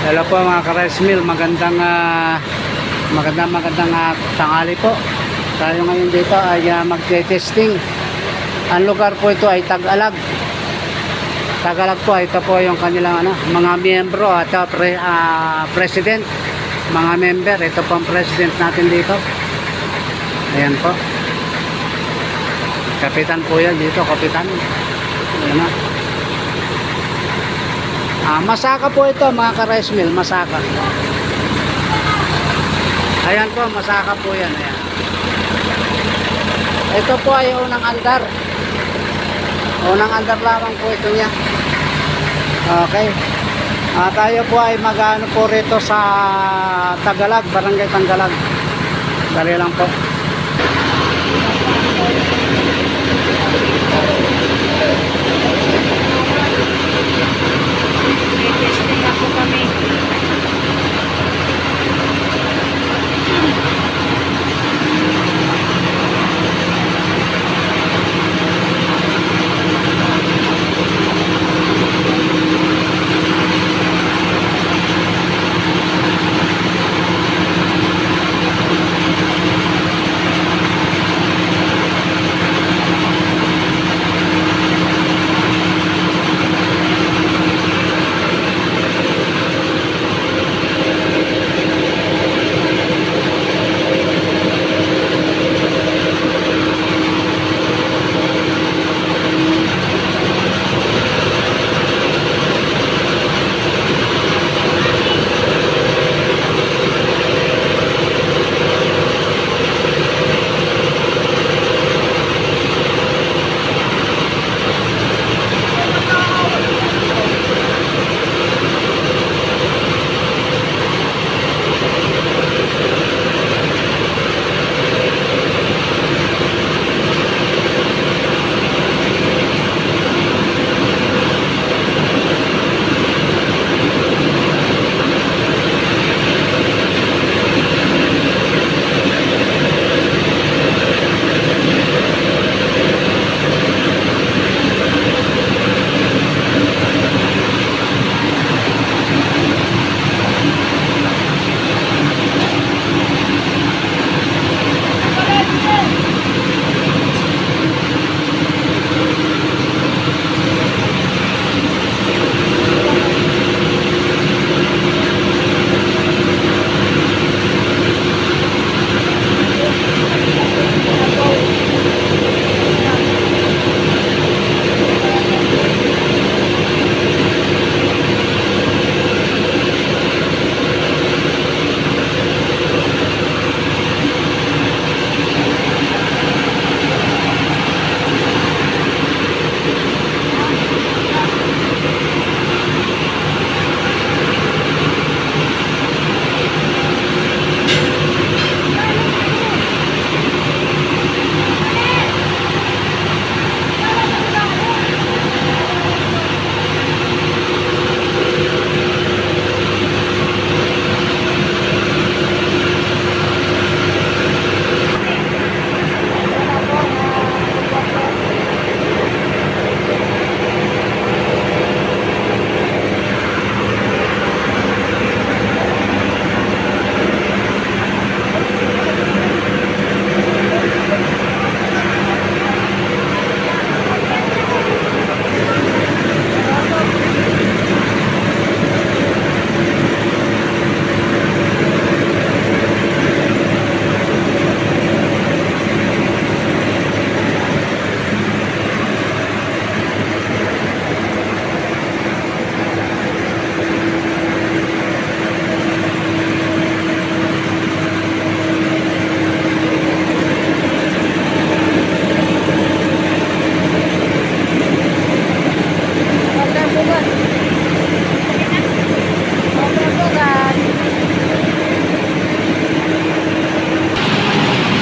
Hello po mga ka-rice mill, magandang tanghali po. Tayo ngayon dito ay magte-testing. Ang lugar po ito ay Tag-Alag. Tag-Alag po, ito po yung kanilang mga miyembro at president, mga member. Ito po ang president natin dito. Ayan po. Kapitan po yan dito, kapitan. Ayan na. Masaka po ito mga ka-rice mill, masaka. Ayan po, masaka po yan. Ayan. Ito po ay unang andar. Unang andar lamang po ito niya. Okay. Tayo po ay mag-ano po rito sa Tag-Alag, Barangay Tag-Alag. Dali lang po. Testing ako kami.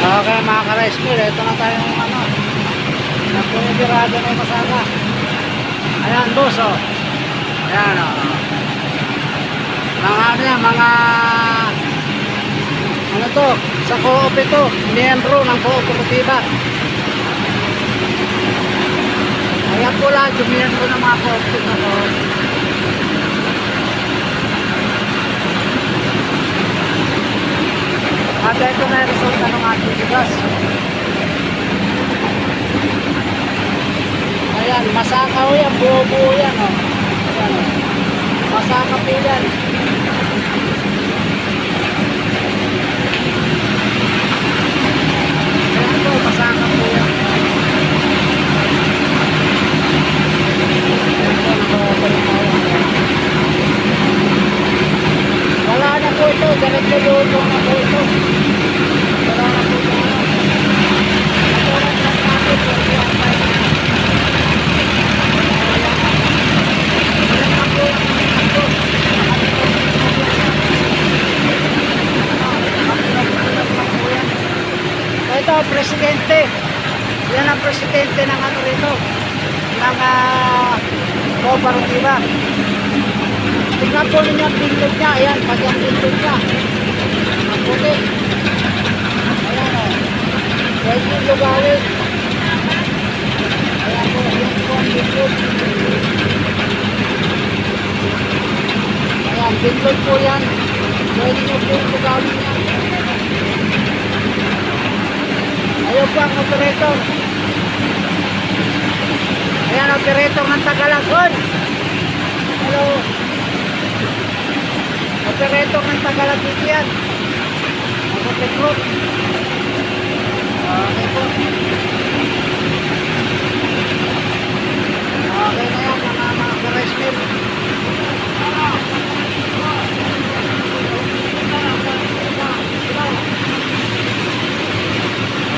Okay mga ka-rice mill, ito na tayo nagpumibirado na yung masaka. Ayan boss, oh. Ayan, oh. Mga ano to, sa co-op ito, miyembro ng kooperatiba. Ayan po lahat yung miyembro ng mga co-op ito. ito na yung resulta ng ating bigas. Ayan, masaka ho yan, buo-buo yan. Oh. Ayan, oh. Masaka po yan. Ayan po, masaka po yan. Wala na po ito, ganito luto na po ito. Wala na po ito. Matulad lang natin po ito ang tayo. Ito, presidente. Yan ang presidente ng ano rito, ng kooperatiba. Tingnan po ninyo ang pindot niya. Ayan, pag ang pindot niya. Ang puti. Ayan o. Pwede yung lugawin. Ayan po, ayan po ang pindot. Ayan, pindot po yan. Pwede nyo po yung lugawin yan. Ayun po ang operator. Ayan, operator ng Tagalagon. Hello. Operator ng Tagalagon yan. Ang operator. Okay po. Okay na yan, mga ka-resmip.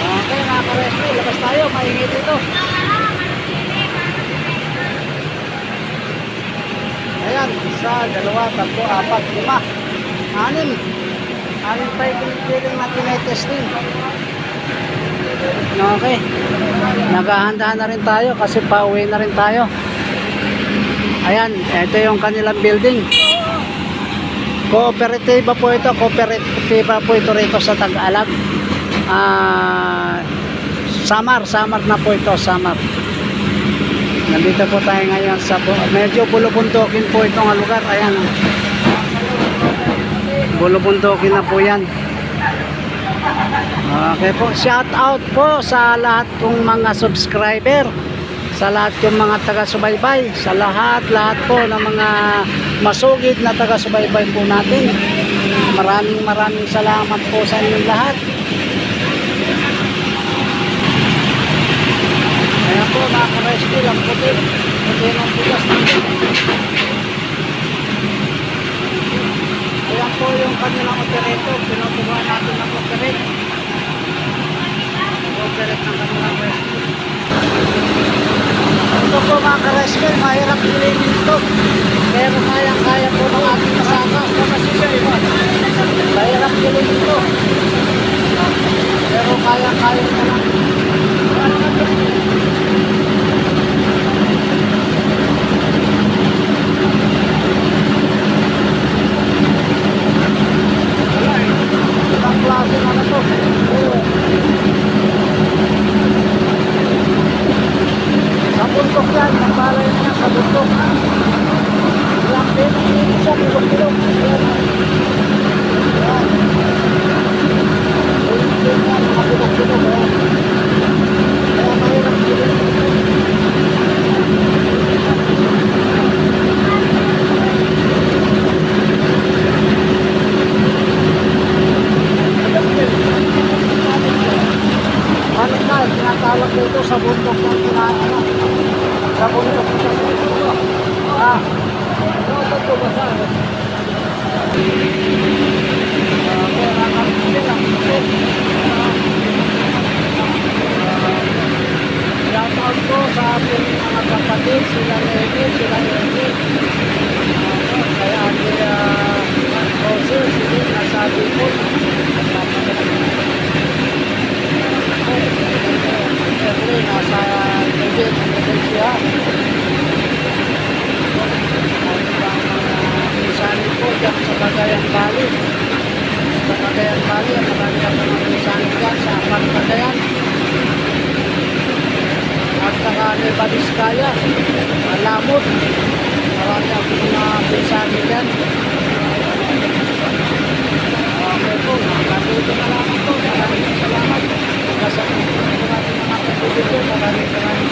Okay, mga ka-resmip. Labas tayo, maingit ito. Ayan, isa, dalawa, tatlo, apat, lima, anim. Anim pa yung piling na tinetesting. Okay. Naghahanda na rin tayo kasi pauwi na rin tayo. Ayan, ito yung kanilang building. Cooperative po ito. Cooperative po ito rito sa Tag-Alag. Samar na po ito, Samar. Nandito po tayo ngayon sa medyo bulubundukin po itong lugar. Ayan. Bulubundukin na po yan. Okay po. Shout out po sa lahat kong mga subscriber. Sa lahat yung mga taga-subaybay. Sa lahat po ng mga masugid na taga-subaybay po natin. Maraming salamat po sa inyong lahat. Ayan po, mga ka-rescue lang puti. Puti ng bigas natin. Ayan po yung kanilang operator. Pinutubuhan natin ng operate. Operate ng kanilang rescue. Ito po mga ka-rescue, mahirap ilinin ito. Pero kaya po ng ating kasama. Mahirap ilinin ito. Pero kaya na lang. Ibang klase na na ito. Sa bundok yan, nagbalay na yan sa bundok. Ilang pinag-inig siya, bilog-bilog. Ayan. Ayan. Ayan yan, mga bilog-bilog. Ayan. Kaya mahirap bilog. Balik na, tinatawag dito sa bundok ng kinaano. Sa bundok ng kinaano. Ito ba sa akin? Shoutout ko sa ating mga kapatid, sila Emil, kaya ating Jose, sila nasabi ko. Nasa David, siya. Pisani po dyan sa Cagayan Valley. Sa Cagayan Valley, ang marami ako ng pisani dyan sa Apang Cagayan. At saka Nueva Vizcaya, Alamut. Marami ako ng pisani dyan. Okay po, nakatuto na lang ako. po. Maraming